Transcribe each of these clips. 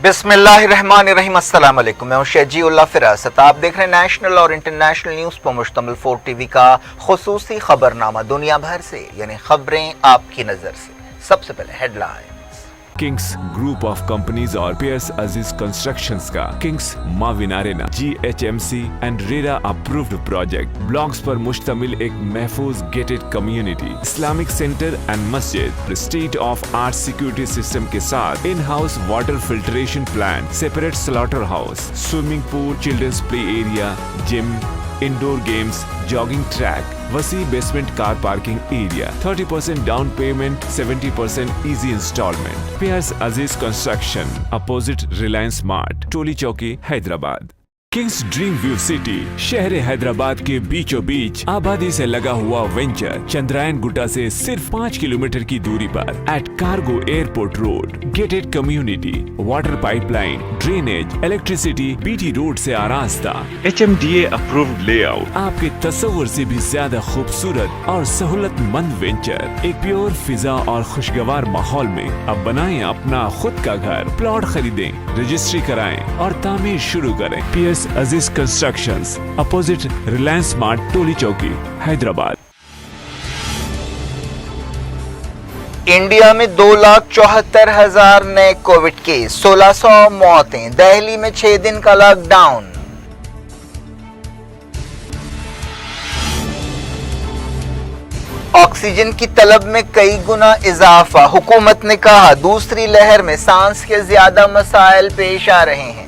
बिस्मिल्लाहिर्रहमानिर्रहीम। अस्सलाम वालेकुम। मैं हूं शजीउल्लाह फिरासत। आप देख रहे हैं नेशनल और इंटरनेशनल न्यूज़ पर मुश्तमिल 4 टीवी का खुसूसी खबरनामा दुनिया भर से, यानी खबरें आपकी नजर से। सबसे पहले headline. Kings group of companies और पियर्स अजीज कंस्ट्रक्शंस का Kings Mauvin arena GHMC and RERA approved project blocks पर मुश्तमिल एक महफूज gated community, Islamic centre and मस्जिद, state of art security system के साथ in house water filtration plant, separate slaughter house, swimming pool, children's play area, gym, indoor games, jogging track, वसी basement car parking area, 30% down payment, 70% easy instalment. Piers अजीज construction, opposite Reliance mart, टोली चौकी, Hyderabad. Kings dream view city शहर हैदराबाद के बीचों बीच आबादी से लगा हुआ venture Chandrayaan Gutta से सिर्फ 5 किलोमीटर की दूरी पर at cargo airport road, gated community, water pipeline, drainage, electricity, BT road से आरास्ता, HMDA अप्रूव्ड लेआउट, आपके तस्वुर से भी ज्यादा खूबसूरत और सहूलतमंद वेंचर एक प्योर फिजा और खुशगवार माहौल में। अब बनाएं अपना खुद का घर, प्लॉट खरीदें, रजिस्ट्री कराएं और तामीर शुरू करें। Piers Aziz constructions, opposite Reliance mart, टोली चौकी, हैदराबाद। इंडिया में 2,74,000 नए कोविड केस, 1,600 मौतें। दिल्ली में 6 दिन का लॉकडाउन। ऑक्सीजन की तलब में कई गुना इजाफा। हुकूमत ने कहा दूसरी लहर में सांस के ज्यादा मसाइल पेश आ रहे हैं।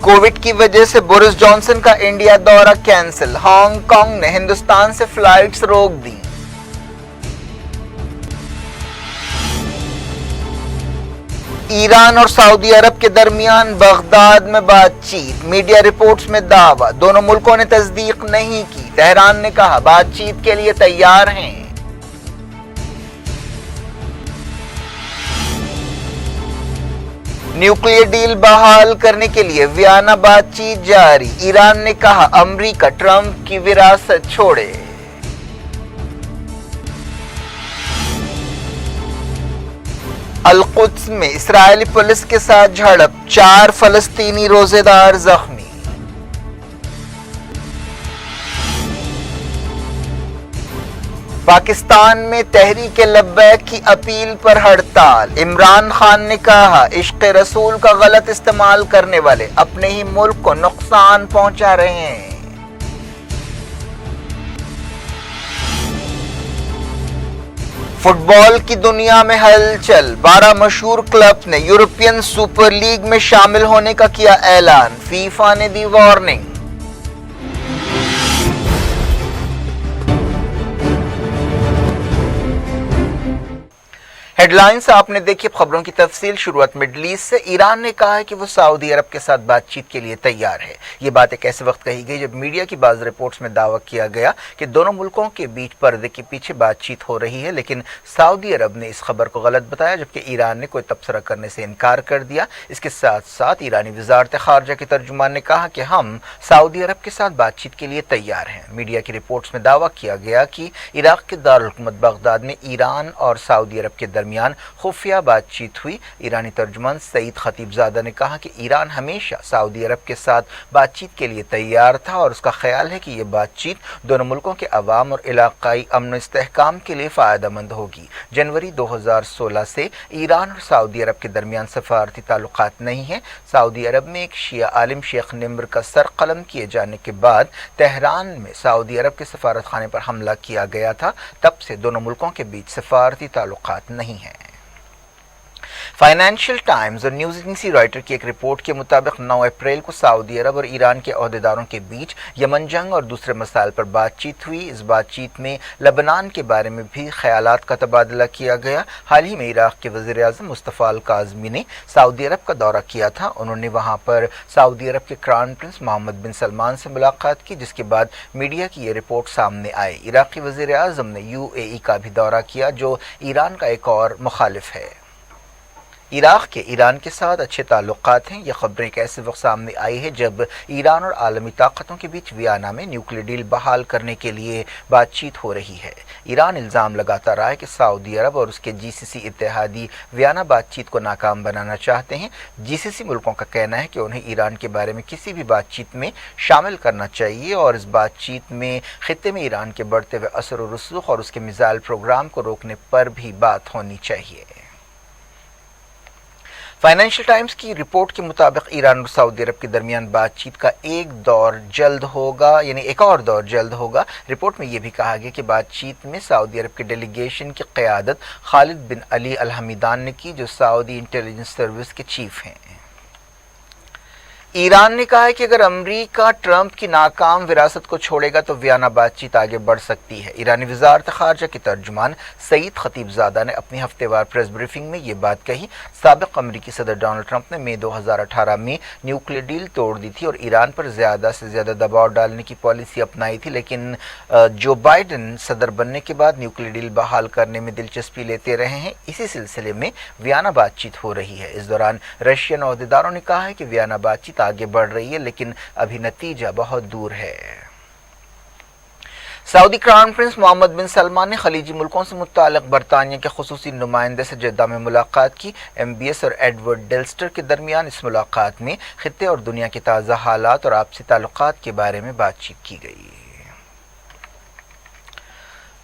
कोविड की वजह से बोरिस जॉनसन का इंडिया दौरा कैंसिल। हांगकांग ने हिंदुस्तान से फ्लाइट्स रोक दी। ईरान और सऊदी अरब के दरमियान बगदाद में बातचीत। मीडिया रिपोर्ट्स में दावा, दोनों मुल्कों ने तस्दीक नहीं की। तेहरान ने कहा बातचीत के लिए तैयार हैं। न्यूक्लियर डील बहाल करने के लिए वियना बातचीत जारी। ईरान ने कहा अमेरिका ट्रंप की विरासत छोड़े। अल-कुद्स में इस्राएली पुलिस के साथ झड़प, 4 फलस्तीनी रोजेदार जख्मी। पाकिस्तान में तहरीक लब्बैक की अपील पर हड़ताल। इमरान खान ने कहा इश्क रसूल का गलत इस्तेमाल करने वाले अपने ही मुल्क को नुकसान पहुंचा रहे हैं। फुटबॉल की दुनिया में हलचल। 12 मशहूर क्लब ने यूरोपियन सुपर लीग में शामिल होने का किया ऐलान। फीफा ने दी वार्निंग। हेडलाइंस आपने देखी। खबरों की तफसील। शुरुआत मिडल ईस्ट से। ईरान ने कहा है कि वो सऊदी अरब के साथ बातचीत के लिए तैयार है। ये बात एक ऐसे वक्त कही गई जब मीडिया की बाज़ रिपोर्ट्स में दावा किया गया कि दोनों मुल्कों के बीच पर्दे के पीछे बातचीत हो रही है, लेकिन सऊदी अरब ने इस खबर को गलत बताया, जबकि ईरान ने कोई तबसरा करने से इनकार कर दिया। इसके साथ साथ ईरानी वज़ारत ख़ारजा के तर्जुमान ने कहा कि हम सऊदी अरब के साथ बातचीत के लिए तैयार हैं। मीडिया की रिपोर्ट्स में दावा किया गया कि इराक के दारुल हुकूमत बगदाद में ईरान और सऊदी अरब के दरमियान खुफिया बातचीत हुई। ईरानी तर्जुमान सईद खतीबजादा ने कहा कि ईरान हमेशा सऊदी अरब के साथ बातचीत के लिए तैयार था और उसका ख्याल है कि ये बातचीत दोनों मुल्कों के अवाम और इलाकाई अमन इस्तेहकाम के लिए फ़ायदेमंद होगी। जनवरी 2016 से ईरान और सऊदी अरब के दरमियान सफारती ताल्लुकात नहीं है। सऊदी अरब में एक शिया आलिम शेख निम्र का सर कलम किए जाने के बाद तेहरान में सऊदी अरब के सफारत खाने पर हमला किया गया था। तब से दोनों मुल्कों के बीच सफारती ताल्लुकात नहीं है। फाइनेंशियल टाइम्स और न्यूज़ एजेंसी रॉयटर की एक रिपोर्ट के मुताबिक 9 अप्रैल को सऊदी अरब और ईरान के अहदेदारों के बीच यमन जंग और दूसरे मसाइल पर बातचीत हुई। इस बातचीत में लबनान के बारे में भी ख्यालात का तबादला किया गया। हाल ही में इराक के वज़ीर आज़म मुस्तफ़ा अल काज़मी ने सऊदी अरब का दौरा किया था। उन्होंने वहाँ पर सऊदी अरब के क्राउन प्रिंस मोहम्मद बिन सलमान से मुलाकात की, जिसके बाद मीडिया की ये रिपोर्ट सामने आई। इराक़ी वज़ीर आज़म ने UAE का भी दौरा किया, जो ईरान का एक और मुखालिफ है। عراق کے ایران کے ساتھ اچھے تعلقات ہیں۔ یہ خبریں ایک ایسے وقت سامنے آئی ہے جب ایران اور عالمی طاقتوں کے بیچ ویانا میں نیوکلیئر ڈیل بحال کرنے کے لیے بات چیت ہو رہی ہے۔ ایران الزام لگاتا رہا ہے کہ سعودی عرب اور اس کے جی سی سی اتحادی ویانا بات چیت کو ناکام بنانا چاہتے ہیں۔ جی سی سی ملکوں کا کہنا ہے کہ انہیں ایران کے بارے میں کسی بھی بات چیت میں شامل کرنا چاہیے اور اس بات چیت میں خطے میں ایران کے بڑھتے ہوئے اثر و رسوخ اور اس کے میزائل پروگرام کو روکنے پر بھی بات ہونی چاہیے۔ فائنینشل ٹائمز کی رپورٹ کے مطابق ایران اور سعودی عرب کے درمیان بات چیت کا ایک اور دور جلد ہوگا۔ رپورٹ میں یہ بھی کہا گیا کہ بات چیت میں سعودی عرب کے ڈیلیگیشن کی قیادت خالد بن علی الحمیدان نے کی، جو سعودی انٹیلیجنس سروس کے چیف ہیں۔ ایران نے کہا ہے کہ اگر امریکہ ٹرمپ کی ناکام وراثت کو چھوڑے گا تو ویانا بات چیت آگے بڑھ سکتی ہے۔ ایرانی وزارت خارجہ کے ترجمان سعید خطیب زادہ نے اپنی ہفتے وار پریس بریفنگ میں یہ بات کہی۔ سابق امریکی صدر ڈونلڈ ٹرمپ نے مئی 2018 میں نیوکلیئر ڈیل توڑ دی تھی اور ایران پر زیادہ سے زیادہ دباؤ ڈالنے کی پالیسی اپنائی تھی، لیکن جو بائیڈن صدر بننے کے بعد نیوکلیئر ڈیل بحال کرنے میں دلچسپی لیتے رہے ہیں۔ اسی سلسلے میں ویانا بات چیت ہو رہی ہے۔ اس دوران رشین عہدیداروں نے کہا ہے کہ ویانا بات چیت آگے بڑھ رہی ہے لیکن ابھی نتیجہ بہت دور ہے۔ سعودی کراؤن پرنس محمد بن سلمان نے خلیجی ملکوں سے متعلق برطانیہ کے خصوصی نمائندے سے جدہ میں ملاقات کی۔ ایم بی ایس اور ایڈورڈ ڈیلسٹر کے درمیان اس ملاقات میں خطے اور دنیا کے تازہ حالات اور آپسی تعلقات کے بارے میں بات چیت کی گئی۔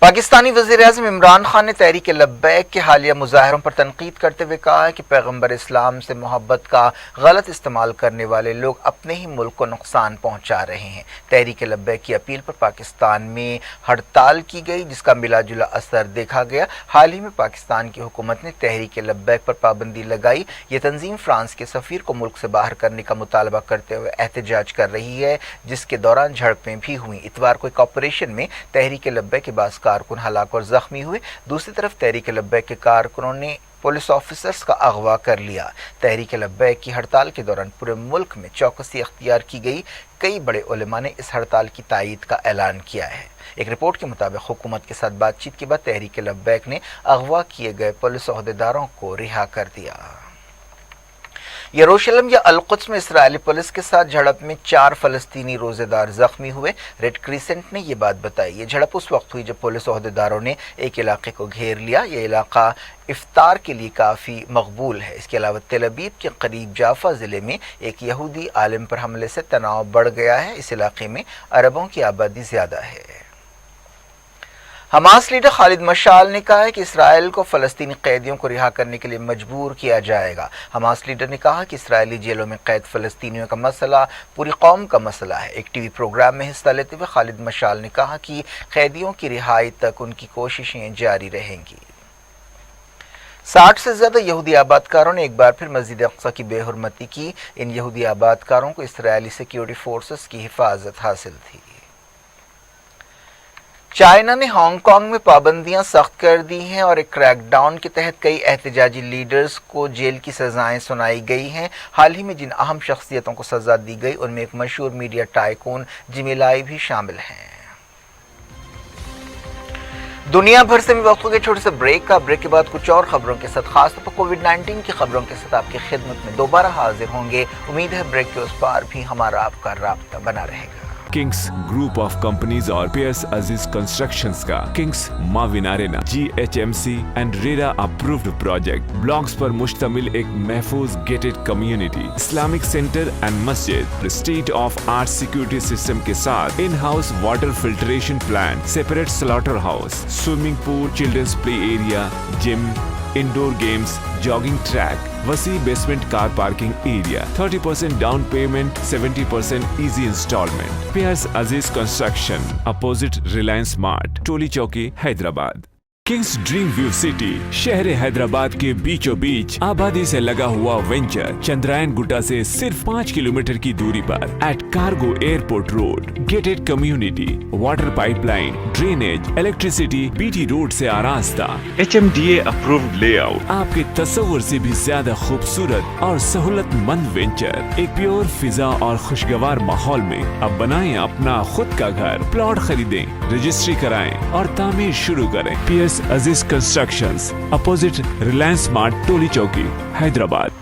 پاکستانی وزیراعظم عمران خان نے تحریک لبیک کے حالیہ مظاہروں پر تنقید کرتے ہوئے کہا ہے کہ پیغمبر اسلام سے محبت کا غلط استعمال کرنے والے لوگ اپنے ہی ملک کو نقصان پہنچا رہے ہیں۔ تحریک لبیک کی اپیل پر پاکستان میں ہڑتال کی گئی جس کا ملا جلا اثر دیکھا گیا۔ حال ہی میں پاکستان کی حکومت نے تحریک لبیک پر پابندی لگائی۔ یہ تنظیم فرانس کے سفیر کو ملک سے باہر کرنے کا مطالبہ کرتے ہوئے احتجاج کر رہی ہے، جس کے دوران جھڑپیں بھی ہوئیں۔ اتوار کو ایک آپریشن میں تحریک لبیک کے بعض کارکن ہلاک اور زخمی ہوئے۔ دوسری طرف تحریک لبیک کے کارکنوں نے پولیس آفیسرز کا اغوا کر لیا۔ تحریک لبیک کی ہڑتال کے دوران پورے ملک میں چوکسی اختیار کی گئی۔ کئی بڑے علماء نے اس ہڑتال کی تائید کا اعلان کیا ہے۔ ایک رپورٹ کے مطابق حکومت کے ساتھ بات چیت کے بعد تحریک لبیک نے اغوا کیے گئے پولیس عہدیداروں کو رہا کر دیا۔ یروشلم یا القدس میں اسرائیلی پولیس کے ساتھ جھڑپ میں 4 فلسطینی روزے دار زخمی ہوئے۔ ریڈ کریسنٹ نے یہ بات بتائی۔ یہ جھڑپ اس وقت ہوئی جب پولیس عہدیداروں نے ایک علاقے کو گھیر لیا۔ یہ علاقہ افطار کے لیے کافی مقبول ہے۔ اس کے علاوہ تل ابیب کے قریب جافا ضلع میں ایک یہودی عالم پر حملے سے تناؤ بڑھ گیا ہے۔ اس علاقے میں عربوں کی آبادی زیادہ ہے۔ حماس لیڈر خالد مشعل نے کہا ہے کہ اسرائیل کو فلسطینی قیدیوں کو رہا کرنے کے لیے مجبور کیا جائے گا۔ حماس لیڈر نے کہا کہ اسرائیلی جیلوں میں قید فلسطینیوں کا مسئلہ پوری قوم کا مسئلہ ہے۔ ایک ٹی وی پروگرام میں حصہ لیتے ہوئے خالد مشعل نے کہا کہ قیدیوں کی رہائی تک ان کی کوششیں جاری رہیں گی۔ 60 سے زیادہ یہودی آبادکاروں نے ایک بار پھر مسجد اقصی کی بے حرمتی کی۔ ان یہودی آبادکاروں کو اسرائیلی سیکیورٹی فورسز کی حفاظت حاصل تھی۔ چائنا نے ہانگ کانگ میں پابندیاں سخت کر دی ہیں اور ایک کریک ڈاؤن کے تحت کئی احتجاجی لیڈرز کو جیل کی سزائیں سنائی گئی ہیں۔ حال ہی میں جن اہم شخصیتوں کو سزا دی گئی ان میں ایک مشہور میڈیا ٹائکون جیمی لائی بھی شامل ہیں۔ دنیا بھر سے میں وقت ہو گیا چھوٹے سے بریک کے بعد کچھ اور خبروں کے ساتھ، خاص طور پر کووڈ-19 کی خبروں کے ساتھ آپ کی خدمت میں دوبارہ حاضر ہوں گے۔ امید ہے بریک کے اس پار بھی ہمارا آپ کا رابطہ بنا رہے گا۔ کنگس گروپ آف کمپنیز اور پی ایس عزیز کنسٹرکشنز کا Kings Maven arena GHMC and RERA approved project blocks پر مشتمل ایک محفوظ gated community, Islamic centre and مسجد، state of art security system کے ساتھ in house water filtration plant, separate slaughter house, swimming pool, children's play area, gym, indoor games, jogging track, وسیع basement car parking area, 30% down payment, 70% easy instalment. Periods Aziz Construction, opposite Reliance Mart, Toli Chowki, Hyderabad. Kings Dream View City, شہر حیدرآباد کے بیچوں بیچ آبادی سے لگا ہوا venture, Chandrayan گٹا سے صرف 5 kilometre کی دوری پر at cargo airport road, gated community, water pipe line, drainage, electricity, BT road سے آراستہ، HMDA اپرووڈ لے آؤٹ، آپ کے تصور سے بھی زیادہ خوبصورت اور سہولت مند وینچر، ایک پیور فضا اور خوشگوار ماحول میں اب بنائیں اپنا خود کا گھر، پلاٹ خریدیں، رجسٹری کرائیں اور تعمیر شروع کریں۔ PS PS Aziz Constructions, opposite Reliance Mart, Toli Chowki, Hyderabad.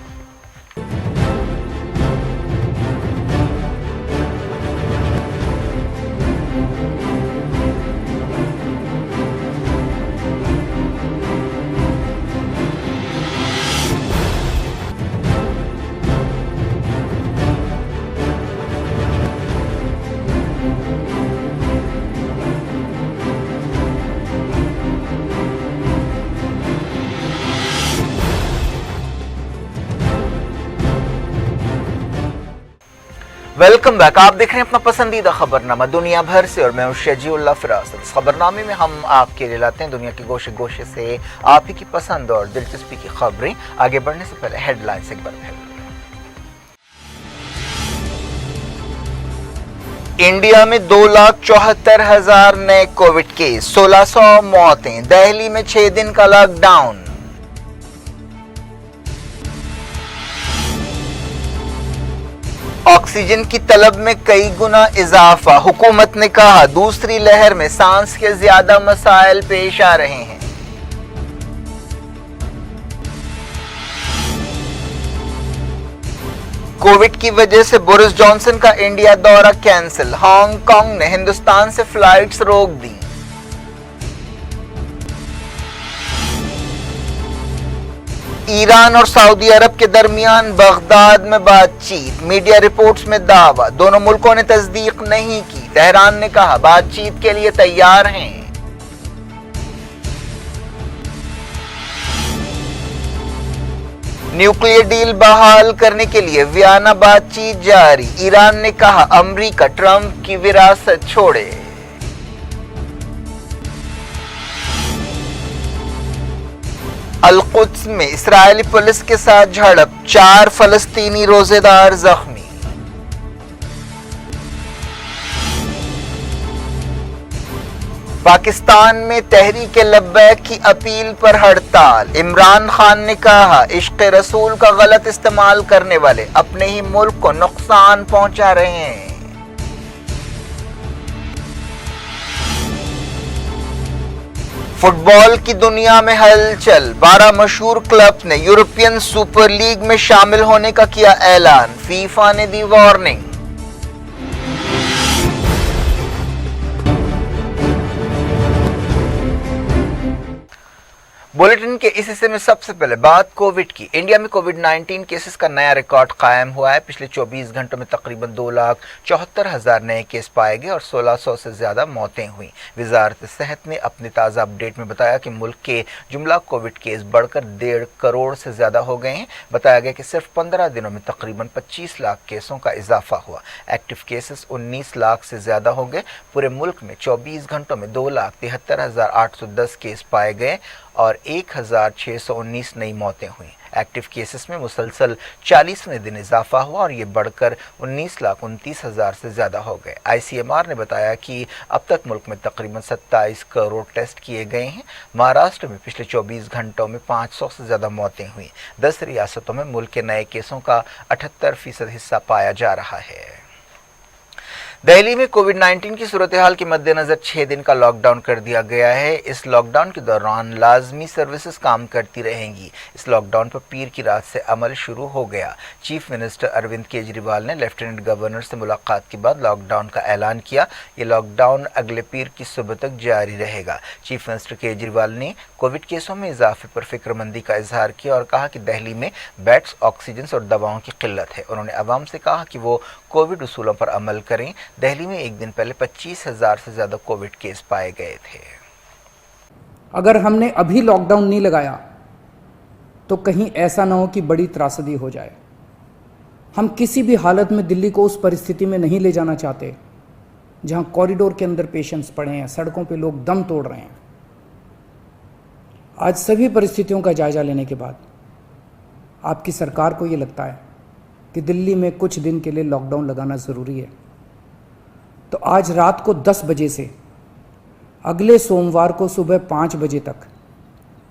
Welcome back. आप देख रहे हैं अपना पसंदीदा खबरनामा दुनिया भर से और मैं हूं शजीउल्लाह फिरासत। इस खबरनामे में हम आपके लिए लाते हैं दुनिया के गोशे गोशे से आप ही की पसंद और दिलचस्पी की खबरें। आगे बढ़ने से पहले हेडलाइंस एक बार पहले। इंडिया में 2,74,000 नए कोविड केस, 1600 मौतें, दिल्ली में 6 दिन का लॉकडाउन। ऑक्सीजन की तलब में कई गुना इजाफा, हुकूमत ने कहा दूसरी लहर में सांस के ज्यादा मसाइल पेश आ रहे हैं। कोविड की वजह से बोरिस जॉनसन का इंडिया दौरा कैंसिल, हांगकांग ने हिंदुस्तान से फ्लाइट्स रोक दी। ईरान और सऊदी अरब के दरमियान बगदाद में बातचीत, मीडिया रिपोर्ट्स में दावा, दोनों मुल्कों ने तस्दीक नहीं की। तेहरान ने कहा बातचीत के लिए तैयार हैं। न्यूक्लियर डील बहाल करने के लिए वियना बातचीत जारी, ईरान ने कहा अमेरिका ट्रंप की विरासत छोड़े। अल-कुद्स में इस्राएली पुलिस के साथ झड़प, 4 फलस्तीनी रोजेदार जख्मी। पाकिस्तान में तहरीक लब्बैक की अपील पर हड़ताल, इमरान खान ने कहा इश्क रसूल का गलत इस्तेमाल करने वाले अपने ही मुल्क को नुकसान पहुंचा रहे हैं। फुटबॉल की दुनिया में हलचल, 12 मशहूर क्लब ने यूरोपियन सुपर लीग में शामिल होने का किया ऐलान, फीफा ने दी वार्निंग। बुलेटिन के इस हिस्से में सबसे पहले बात कोविड की। इंडिया में कोविड-19 केसेस का नया रिकॉर्ड कायम हुआ है। पिछले 24 घंटों में तकरीबन 2,74,000 नए केस पाए गए और 1600 से ज्यादा मौतें हुई। वजारत सेहत ने अपने ताज़ा अपडेट में बताया कि मुल्क के जुमला कोविड केस बढ़कर 1.5 करोड़ से ज्यादा हो गए हैं। बताया गया कि सिर्फ 15 दिनों में तकरीबन 25 लाख केसों का इजाफा हुआ। एक्टिव केसेस 19 लाख से ज्यादा हो गए। पूरे मुल्क में 24 घंटों में 2,73,810 केस पाए गए और 1,619 नई मौतें हुई। एक्टिव केसेस में मुसलसल 40वें दिन इजाफा हुआ और ये बढ़कर 19,29,000 से ज्यादा हो गए। ICMR ने बताया कि अब तक मुल्क में तकरीबन 27 करोड़ टेस्ट किए गए हैं। महाराष्ट्र में पिछले 24 घंटों में 500 से ज्यादा मौतें हुई। 10 रियासतों में मुल्क के नए केसों का 78% हिस्सा पाया जा रहा है। दिल्ली में कोविड-19 की सूरत हाल के मद्देनजर 6 दिन का लॉकडाउन कर दिया गया है। इस लॉकडाउन के दौरान लाजमी सर्विसेज काम करती रहेंगी। इस लॉकडाउन पर पीर की रात से अमल शुरू हो गया। चीफ मिनिस्टर अरविंद केजरीवाल ने लेफ्टिनेंट गवर्नर से मुलाकात के बाद लॉकडाउन का ऐलान किया। ये लॉकडाउन अगले पीर की सुबह तक जारी रहेगा। चीफ मिनिस्टर केजरीवाल ने कोविड केसों में इजाफे पर फिक्रमंदी का इजहार किया और कहा कि दिल्ली में बेड्स, ऑक्सीजन और दवाओं की किल्लत है। उन्होंने अवाम से कहा कि वो कोविड उसूलों पर अमल करें। दिल्ली में एक दिन पहले 25,000 से ज्यादा कोविड केस पाए गए थे। अगर हमने अभी लॉकडाउन नहीं लगाया तो कहीं ऐसा ना हो कि बड़ी त्रासदी हो जाए। हम किसी भी हालत में दिल्ली को उस परिस्थिति में नहीं ले जाना चाहते जहां कॉरिडोर के अंदर पेशेंट्स पड़े हैं, सड़कों पे लोग दम तोड़ रहे हैं। आज सभी परिस्थितियों का जायजा लेने के बाद आपकी सरकार को ये लगता है कि दिल्ली में कुछ दिन के लिए लॉकडाउन लगाना ज़रूरी है, तो आज रात को 10 बजे से अगले सोमवार को सुबह 5 बजे तक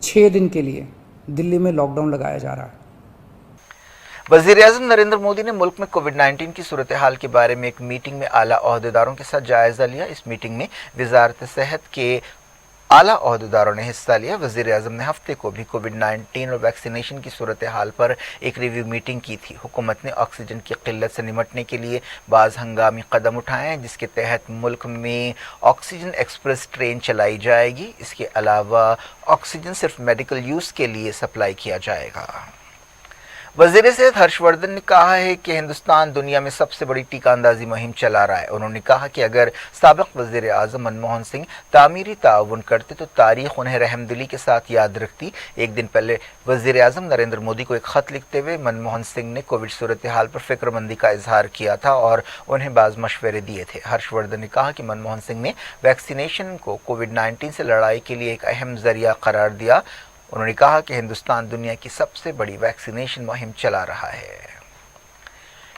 6 दिन के लिए दिल्ली में लॉकडाउन लगाया जा रहा है। वज़ीर-ए-आज़म नरेंद्र मोदी ने मुल्क में कोविड-19 की सूरत हाल के बारे में एक मीटिंग में आला ओहदेदारों के साथ जायजा लिया। इस मीटिंग में वज़ारत सेहत के आला ओहदेदारों ने हिस्सा लिया। वज़ीर आज़म ने हफ्ते को भी कोविड-19 और वैक्सीनेशन की सूरत हाल पर एक रिव्यू मीटिंग की थी। हुकूमत ने ऑक्सीजन की किल्लत से निमटने के लिए बाज़ हंगामी कदम उठाए हैं, जिसके तहत मुल्क में ऑक्सीजन एक्सप्रेस ट्रेन चलाई जाएगी। इसके अलावा ऑक्सीजन सिर्फ मेडिकल यूज़ के लिए सप्लाई किया जाएगा। वज़ीर सेहत हर्षवर्धन ने कहा है कि हिंदुस्तान दुनिया में सबसे बड़ी टीका अंदाजी मुहिम चला रहा है। उन्होंने कहा कि अगर साबिक़ वज़ीर आज़म मनमोहन सिंह तामीरी ताउन करते तो तारीख़ उन्हें रहमदिली के साथ याद रखती। एक दिन पहले वज़ीर आज़म नरेंद्र मोदी को एक ख़त लिखते हुए मनमोहन सिंह ने कोविड सूरत हाल पर फ़िक्रमंदी का इजहार किया था और उन्हें बाज़ मशवरे दिए थे। हर्षवर्धन ने कहा कि मनमोहन सिंह ने वैक्सीनेशन को कोविड-19 से लड़ाई के लिए एक अहम ज़रिया करार दिया। उन्होंने कहा कि हिंदुस्तान दुनिया की सबसे बड़ी वैक्सीनेशन मुहिम चला रहा है।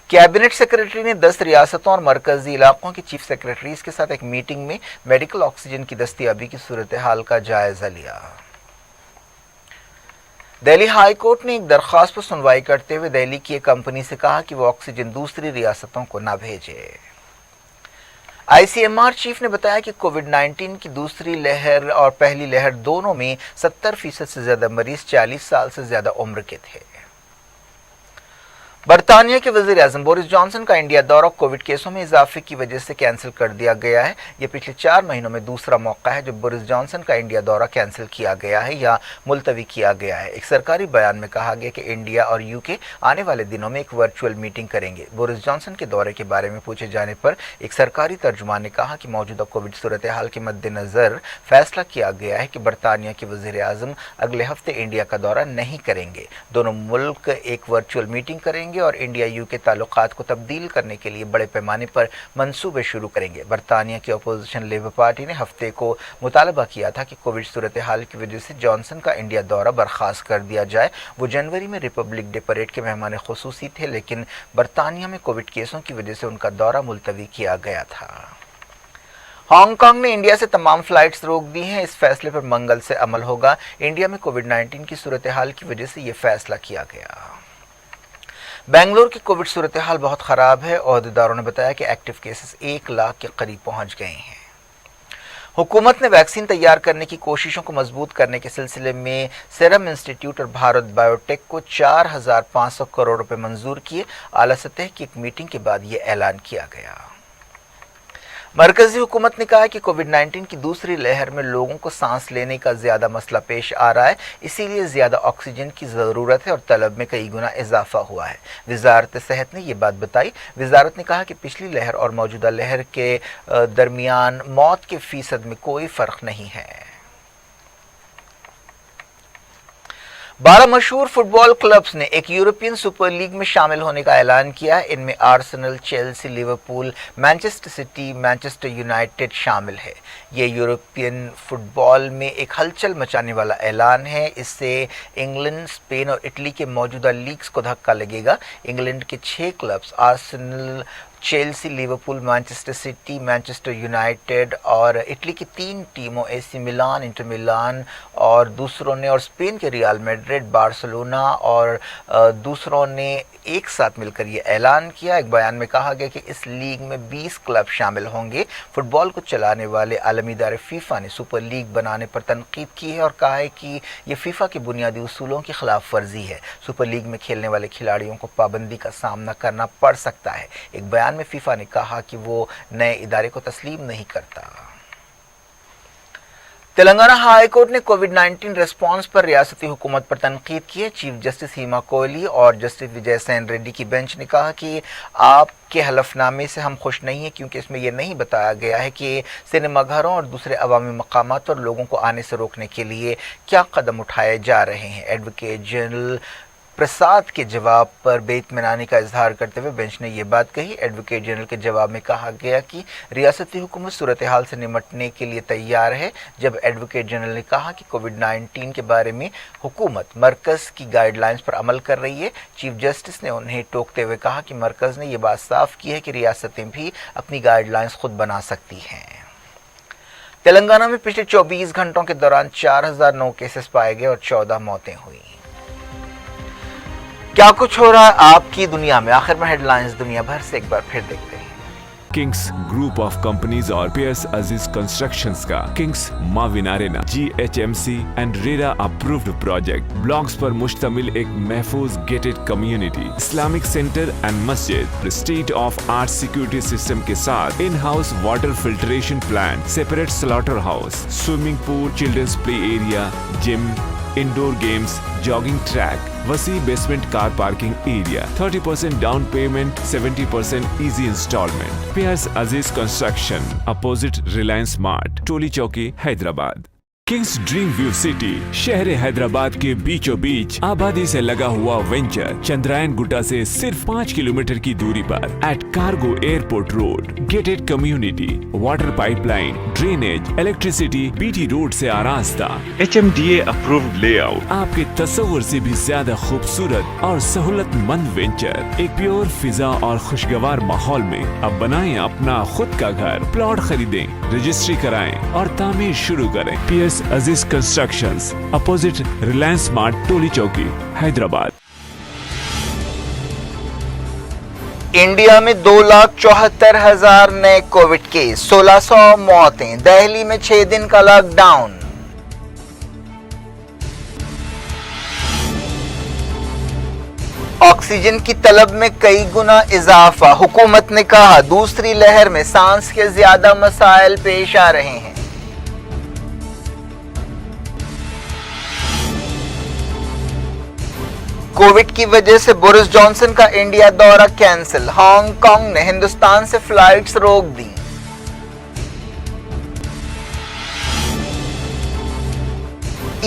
कैबिनेट सेक्रेटरी ने 10 रियासतों और मरकजी इलाकों के चीफ सेक्रेटरीज के साथ एक मीटिंग में मेडिकल ऑक्सीजन की दस्तयाबी की सूरत हाल का जायजा लिया। दिल्ली हाई कोर्ट ने एक दरख्वास्त पर सुनवाई करते हुए दिल्ली की एक कंपनी से कहा कि वो ऑक्सीजन दूसरी रियासतों को न भेजे। ICMR चीफ ने बताया कि कोविड-19 की दूसरी लहर और पहली लहर दोनों में 70% से ज्यादा मरीज 40 साल से ज्यादा उम्र के थे। बरतानिया के वज़ीर आज़म बोरिस जॉनसन का इंडिया दौरा कोविड केसों में इजाफे की वजह से कैंसिल कर दिया गया है। ये पिछले 4 महीनों में दूसरा मौका है जब बोरिस जॉनसन का इंडिया दौरा कैंसिल किया गया है या मुलतवी किया गया है। एक सरकारी बयान में कहा गया कि इंडिया और यूके आने वाले दिनों में एक वर्चुअल मीटिंग करेंगे। बोरिस जॉनसन के दौरे के बारे में पूछे जाने पर एक सरकारी तर्जुमान ने कहा कि मौजूदा कोविड सूरत हाल के मद्देनजर फैसला किया गया है कि बरतानिया के वज़ीर आज़म अगले हफ्ते इंडिया का दौरा नहीं करेंगे। दोनों मुल्क एक वर्चुअल मीटिंग करेंगे और इंडिया यूके ताल्लुकात को तब्दील करने के लिए बड़े पैमाने पर मंसूबे शुरू करेंगे। बरतानिया की अपोजिशन लेबर पार्टी ने हफ्ते को मुतालबा किया था कि कोविड सूरत हाल की वजह से जॉनसन का इंडिया दौरा बर्खास्त कर दिया जाए। वो जनवरी में रिपब्लिक डे परेड के मेहमान खुसूसी थे, लेकिन बरतानिया में कोविड केसों की वजह से उनका दौरा मुलतवी किया गया था। हांगकांग ने इंडिया से तमाम फ्लाइट्स रोक दी हैं। इस फैसले पर मंगल से अमल होगा। इंडिया में कोविड-19 की सूरत हाल की वजह से यह फैसला किया गया। बेंगलुरु की कोविड सूरत हाल बहुत ख़राब है। ओहदेदारों ने बताया कि एक्टिव केसेस 1 लाख के करीब पहुंच गए हैं। हुकूमत ने वैक्सीन तैयार करने की कोशिशों को मजबूत करने के सिलसिले में सीरम इंस्टीट्यूट और भारत बायोटेक को 4,500 करोड़ रुपए मंजूर किए। आला सतह की एक मीटिंग के बाद ये ऐलान किया गया। मरकजी हुकूमत ने कहा कि कोविड-19 की दूसरी लहर में लोगों को सांस लेने का ज्यादा मसला पेश आ रहा है, इसीलिए ज्यादा ऑक्सीजन की जरूरत है और तलब में कई गुना इजाफा हुआ है। वजारत सेहत ने यह बात बताई। वजारत ने कहा कि पिछली लहर और मौजूदा लहर के दरमियान मौत के फीसद में कोई फर्क नहीं है। 12 मशहूर फुटबॉल क्लब्स ने एक यूरोपियन सुपर लीग में शामिल होने का ऐलान किया है। इनमें Arsenal, Chelsea, Liverpool, Manchester city, Manchester United शामिल है। ये यूरोपियन फुटबॉल में एक हलचल मचाने वाला ऐलान है। इससे इंग्लैंड, स्पेन और इटली के मौजूदा लीग्स को धक्का लगेगा। इंग्लैंड के 6 clubs Arsenal, Chelsea, Liverpool, Manchester city, Manchester United और इटली की 3 टीमों एसी मिलान, इंटर मिलान और दूसरों ने, और स्पेन के रियल मैड्रिड, बार्सिलोना और दूसरों ने एक साथ मिलकर ये ऐलान किया। एक बयान में कहा गया कि इस लीग में 20 क्लब शामिल होंगे। फुटबॉल को चलाने वाले आलमी इदारे फीफा ने सुपर लीग बनाने पर तनकीद की है और कहा है कि ये फीफा के बुनियादी उसूलों की खिलाफ वर्जी है। सुपर लीग में खेलने वाले खिलाड़ियों को पाबंदी का सामना करना पड़ सकता है। एक बयान में फीफा ने कहा कि वो नए इदारे को तस्लीम नहीं करता। तेलंगाना हाई कोर्ट ने कोविड-19 रिस्पांस पर रियासती हुकूमत पर तनकीद की है। चीफ जस्टिस हीमा कोहली और जस्टिस विजय सेन रेड्डी की बेंच ने कहा कि आपके हलफनामे से हम खुश नहीं हैं, क्योंकि इसमें यह नहीं बताया गया है कि सिनेमा घरों और दूसरे अवामी मकामात पर लोगों को आने से रोकने के लिए क्या कदम उठाए जा रहे हैं। एडवोकेट जनरल प्रसाद के जवाब पर बेइत्मीनानी का इजहार करते हुए बेंच ने यह बात कही। एडवोकेट जनरल के जवाब में कहा गया कि रियासती हुकूमत सूरत हाल से निमटने के लिए तैयार है। जब एडवोकेट जनरल ने कहा कि कोविड-19 के बारे में हुकूमत मरकज़ की गाइडलाइंस पर अमल कर रही है, चीफ जस्टिस ने उन्हें टोकते हुए कहा कि मरकज़ ने यह बात साफ की है कि रियासतें भी अपनी गाइडलाइंस खुद बना सकती हैं। तेलंगाना में पिछले 24 घंटों के दौरान 4009 केसेस पाए गए और 14 मौतें हुई। क्या कुछ हो रहा है आपकी दुनिया में, आखिर में हेडलाइंस दुनिया भर से एक बार फिर देखते हैं। किंग्स ग्रुप ऑफ कंपनीज और PS अजीज कंस्ट्रक्शंस का Kings Mauvin arena GHMC and RERA approved project blocks पर मुश्तमिल एक महफूज gated community, Islamic centre and मस्जिद, state of art security system के साथ in house water filtration plant, separate slaughter house, swimming pool, children's play area, gym, indoor games, jogging track, वसी basement car parking area, 30% down payment, 70% easy instalment. PS अजीज construction, opposite Reliance mart, टोली चौकी, Hyderabad. Kings dream view city, शहर हैदराबाद के बीचों बीच आबादी से लगा हुआ venture, Chandrayaan Gutta से सिर्फ 5 किलोमीटर की दूरी पर at cargo airport road, gated community, water pipeline, drainage, electricity, BT road से आरास्ता, HMDA अप्रूव्ड लेआउट, आपके तस्वुर से भी ज्यादा खूबसूरत और सहूलतमंद वेंचर, एक प्योर फिजा और खुशगवार माहौल में। अब बनाएं अपना खुद का घर, प्लॉट खरीदें, रजिस्ट्री कराएं और तामीर शुरू करें। PS Aziz constructions, opposite Reliance mart, टोली चौकी, हैदराबाद। इंडिया में 2,74,000 नए कोविड केस, 1600 मौतें, दिल्ली में 6 दिन का लॉकडाउन। ऑक्सीजन की तलब में कई गुना इजाफा, हुकूमत ने कहा दूसरी लहर में सांस के ज्यादा मसाइल पेश आ रहे हैं। कोविड की वजह से बोरिस जॉनसन का इंडिया दौरा कैंसिल, हांगकांग ने हिंदुस्तान से फ्लाइट्स रोक दी।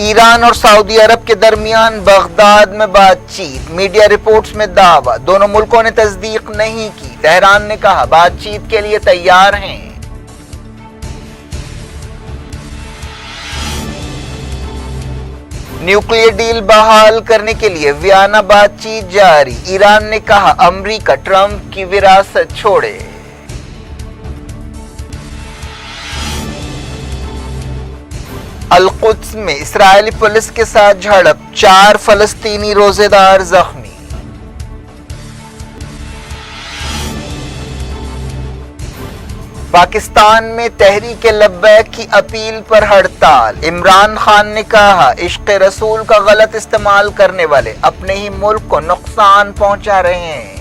ईरान और सऊदी अरब के दरमियान बगदाद में बातचीत, मीडिया रिपोर्ट्स में दावा, दोनों मुल्कों ने तस्दीक नहीं की। तेहरान ने कहा बातचीत के लिए तैयार हैं। न्यूक्लियर डील बहाल करने के लिए वियना बातचीत जारी, ईरान ने कहा अमेरिका ट्रंप की विरासत छोड़े। अल-कुद्स में इस्राएली पुलिस के साथ झड़प, 4 फलस्तीनी रोजेदार जख्मी। पाकिस्तान में तहरीक लब्बैक की अपील पर हड़ताल, इमरान खान ने कहा इश्क रसूल का गलत इस्तेमाल करने वाले अपने ही मुल्क को नुकसान पहुंचा रहे हैं।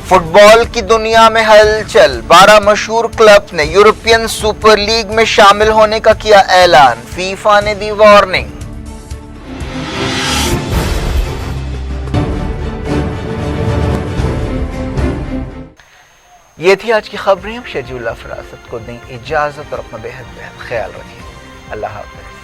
फुटबॉल की दुनिया में हलचल, 12 मशहूर क्लब ने यूरोपियन सुपर लीग में शामिल होने का किया ऐलान, फीफा ने दी वार्निंग। ये थी आज की खबरें। शेजुल्ला फरासत को दें इजाजत और अपना बेहद ख्याल रखिए। अल्लाह हाफ़िज़।